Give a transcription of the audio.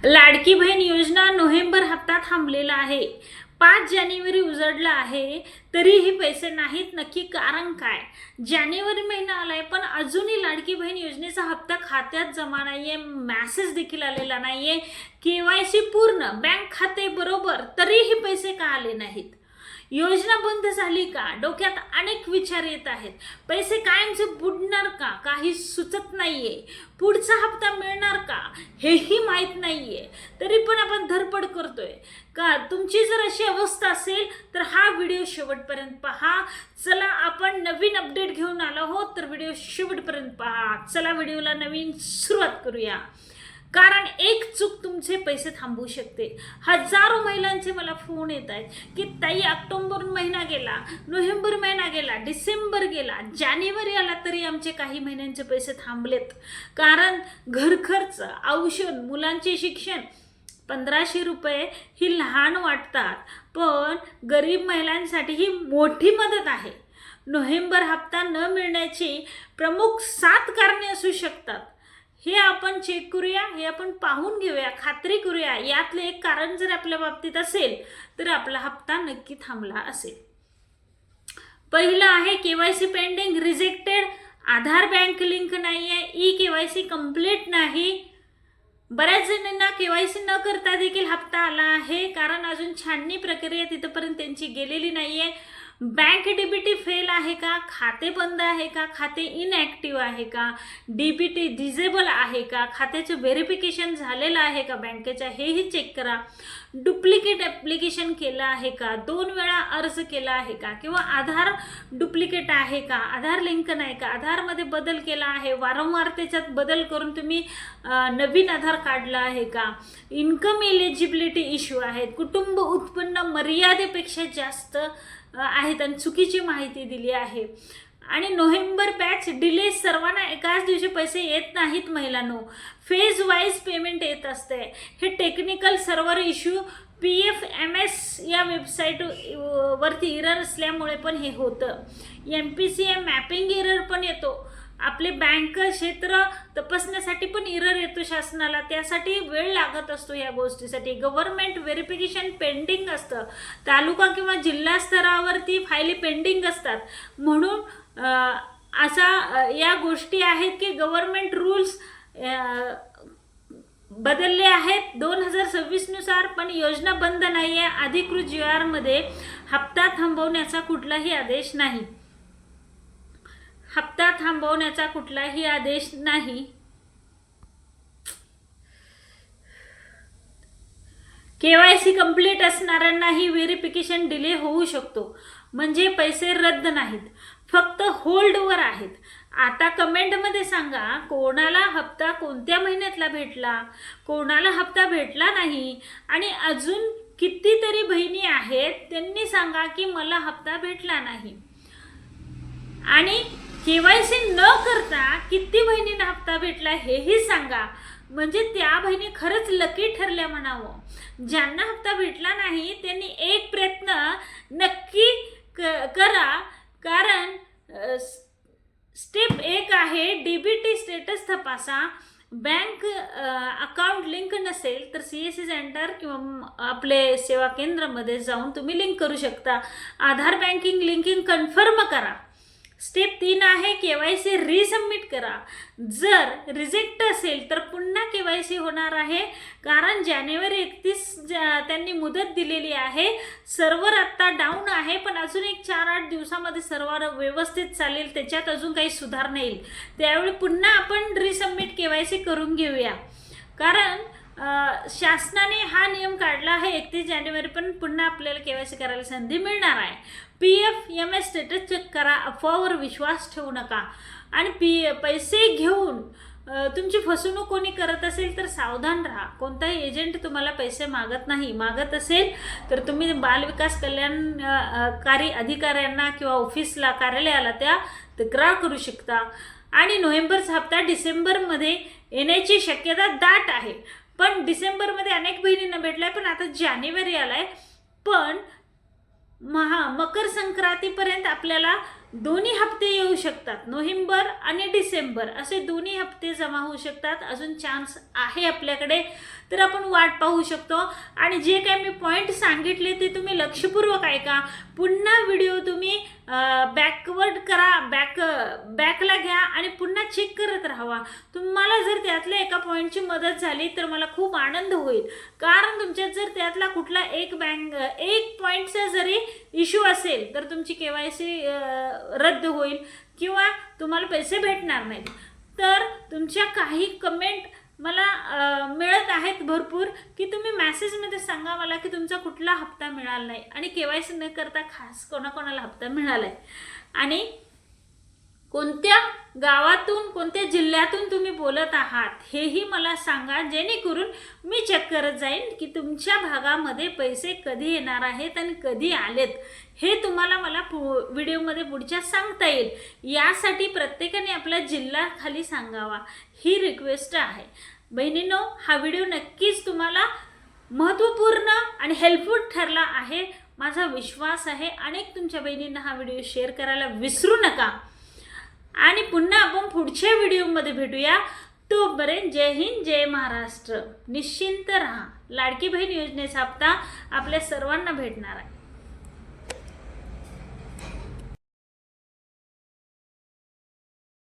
लाडकी बहीण योजना नोव्हेंबर हप्ता थांबलेला आहे. 5 जानेवारी उजडला आहे तरीही पैसे नाहीत. नक्की कारण काय? जानेवारी महिना आलाय पण अजूनही लाडकी बहीण योजनेचा हप्ता खात्यात जमा नाहीये. मेसेज देखील आलेला नाहीये. KYC पूर्ण, बँक खाते बरोबर, तरीही पैसे का आले नाहीत? योजना बंद झाली का? डोक्यात अनेक विचार येत आहेत. पैसे कायमचे बुडणार का? काही सुचत नाहीये. पुढचा हप्ता मिळणार का? हेही माहीत नाहीये. तरी पण आपण धडपड करतोय का? तुमची जर अशी अवस्था असेल तर हा व्हिडिओ शेवटपर्यंत पहा. चला, आपण नवीन अपडेट घेऊन आलो आहोत तर व्हिडिओ शेवटपर्यंत पहा. चला, व्हिडिओला नवीन सुरुवात करूया. कारण एक चूक तुमचे पैसे थांबवू शकते. हजारो महिलांचे मला फोन येत आहेत की ताई, ऑक्टोबर महिना गेला, नोव्हेंबर महिना गेला, डिसेंबर गेला, जानेवारी आला तरी आमचे काही महिन्यांचे पैसे थांबलेत. कारण घरखर्च, औषध, मुलांचे शिक्षण, 1500 रुपये ही लहान वाटतात पण गरीब महिलांसाठी ही मोठी मदत आहे. नोव्हेंबर हप्ता न मिळण्याची प्रमुख 7 कारणे असू शकतात. हे आपण चेक करूया, हे आपण पाहून घेऊया, खात्री करूया. यातले एक कारण जर आपल्या बाबतीत असेल तर आपला हप्ता नक्की थांबला असेल. पहिलं आहे KYC पेंडिंग, रिजेक्टेड, आधार बँक लिंक नाहीये, KYC कंप्लीट नाही. बऱ्याच जणांना KYC न करता देखील हप्ता आला आहे कारण अजून छाननी प्रक्रिया तिथपर्यंत त्यांची गेलेली नाहीये. बँक DBT फेल आहे का? खाते बंद आहे का? खाते इनॲक्टिव्ह आहे का? DBT डिजेबल आहे का? खात्याचं व्हेरिफिकेशन झालेलं आहे का बँकेच्या, हेही चेक करा. डुप्लिकेट ॲप्लिकेशन केलं आहे का? 2 वेळा अर्ज केला आहे का? किंवा आधार डुप्लिकेट आहे का? आधार लिंक नाही का? आधारमध्ये बदल केला आहे, वारंवार त्याच्यात बदल करून तुम्ही नवीन आधार काढला आहे का? इन्कम एलिजिबिलिटी इश्यू आहेत, कुटुंब उत्पन्न मर्यादेपेक्षा जास्त आहेत आणि चुकीची माहिती दिली आहे. आणि नोव्हेंबर बॅच डिले, सर्वांना एकाच दिवशी पैसे येत नाहीत महिलांनो. फेज वाईज पेमेंट येत असते. हे टेक्निकल सर्व्हर इश्यू, PFMS या वेबसाईट वरती एरर असल्यामुळे पण हे होतं. MPCM मॅपिंग एरर पण येतो. आपले बँक क्षेत्र तपासण्यासाठी पण एरर येतो शासनाला, त्यासाठी वेळ लागत असतो. या गोष्टीसाठी गव्हर्नमेंट व्हेरिफिकेशन पेंडिंग असतं. तालुका किंवा जिल्हा स्तरावरती फायली पेंडिंग असतात. म्हणून असा या गोष्टी आहेत की गव्हर्नमेंट रूल्स बदलले आहेत 2026 नुसार, पण योजना बंद नाही आहे. अधिकृत GR मध्ये हप्ता थांबवण्याचा कुठलाही आदेश नाही. हप्ता थांबवण्याचा कुठलाही आदेश नाही. KYC कंप्लीट असणाऱ्यांनाही व्हेरिफिकेशन डिले होऊ शकतो. म्हणजे पैसे रद्द नाहीत, फक्त होल्डवर आहेत. आता कमेंटमध्ये सांगा कोणाला हप्ता कोणत्या महिन्यातला भेटला, कोणाला हप्ता भेटला नाही. आणि अजून कितीतरी बहिणी आहेत त्यांनी सांगा की मला हप्ता भेटला नाही. आणि KYC न करता किती बहिणींना हप्ता भेटला हेही सांगा. म्हणजे त्या बहिणी खरंच लकी ठरल्या म्हणावं. ज्यांना हप्ता भेटला नाही त्यांनी एक प्रयत्न नक्की करा. कारण स्टेप 1 आहे DBT स्टेटस तपासा. बँक अकाउंट लिंक नसेल तर CSC सेंटर किंवा आपले सेवा केंद्रामध्ये जाऊन तुम्ही लिंक करू शकता. आधार बँकिंग लिंकिंग कन्फर्म करा. स्टेप 3 आहे KYC रिसबमिट करा. जर रिजेक्ट असेल तर पुन्हा KYC होणार आहे. कारण जानेवारी 31 त्यांनी मुदत दिलेली आहे. सर्व्हर आत्ता डाऊन आहे पण अजून एक 4-8 दिवसामध्ये सर्व्हर व्यवस्थित चालेल. त्याच्यात अजून काही सुधारणा येईल. त्यावेळी पुन्हा आपण रिसबमिट KYC करून घेऊया. कारण शासनाने हा नियम काढला आहे 31 जानेवारी, पण पुन्हा आपल्याला KYC करायला संधी मिळणार आहे. PFMS स्टेटस चेक करा. अफवावर विश्वास ठेवू नका. आणि पैसे घेऊन तुमची फसवणूक कोणी करत असेल तर सावधान राहा. कोणताही एजंट तुम्हाला पैसे मागत नाही. मागत असेल तर तुम्ही बालविकास कल्याणकारी अधिकाऱ्यांना किंवा ऑफिसला, कार्यालयाला त्या तक्रार करू शकता. आणि नोव्हेंबरचा हप्ता डिसेंबरमध्ये येण्याची शक्यता दाट आहे. पण डिसेंबरमध्ये अनेक बहिणींना भेटलाय, पण आता जानेवारी आलाय. पण मकर संक्रांतीपर्यंत आपल्याला दोन्ही हप्ते येऊ शकतात, नोव्हेंबर आणि डिसेंबर असे दोन्ही हप्ते जमा होऊ शकतात. अजून चान्स आहे आपल्याकडे, तर आपण वाट पाहू शकतो. आणि जे काही मी पॉईंट सांगितले ते तुम्ही लक्षपूर्वक ऐका. पुन्हा व्हिडिओ तुम्ही बॅकवर्ड करा, बॅकला घ्या आणि पुन्हा चेक करत राहावा. तुम्हाला जर त्यातल्या एका पॉईंटची मदत झाली तर मला खूप आनंद होईल. कारण तुमच्यात जर त्यातला कुठला एक पॉईंटचा जरी इश्यू असेल तर तुमची KYC रद्द होईल किंवा तुम्हाला पैसे भेटणार नाहीत. तर तुमच्या काही कमेंट मला मिळत आहेत भरपूर की तुम्ही मेसेजमध्ये सांगा मला की तुमचा कुठला हप्ता मिळाला नाही आणि KYC न करता खास कोणाकोणाला हप्ता मिळाला आहे आणि कोणत्या गावातून कोणत्या जिल्ह्यातून तुम्ही बोलत आहात हेही मला सांगा, जेणेकरून मी चेक करत जाईन की तुमच्या भागामध्ये पैसे कधी येणार आहेत आणि कधी आलेत हे तुम्हाला मला व्हिडिओमध्ये पुढच्या सांगता येईल. यासाठी प्रत्येकाने आपला जिल्हा खाली सांगावा ही रिक्वेस्ट आहे. बहिणींनो, हा व्हिडिओ नक्कीच तुम्हाला महत्त्वपूर्ण आणि हेल्पफुल ठरला आहे माझा विश्वास आहे. अनेक तुमच्या बहिणींना हा व्हिडिओ शेअर करायला विसरू नका आणि पुन्हा आपण पुढच्या व्हिडिओमध्ये भेटूया. तोपर्यंत जय हिंद, जय महाराष्ट्र. निश्चिंत राहा. लाडकी बहीण योजनेचा हप्ता आपल्या सर्वांना भेटणार आहे.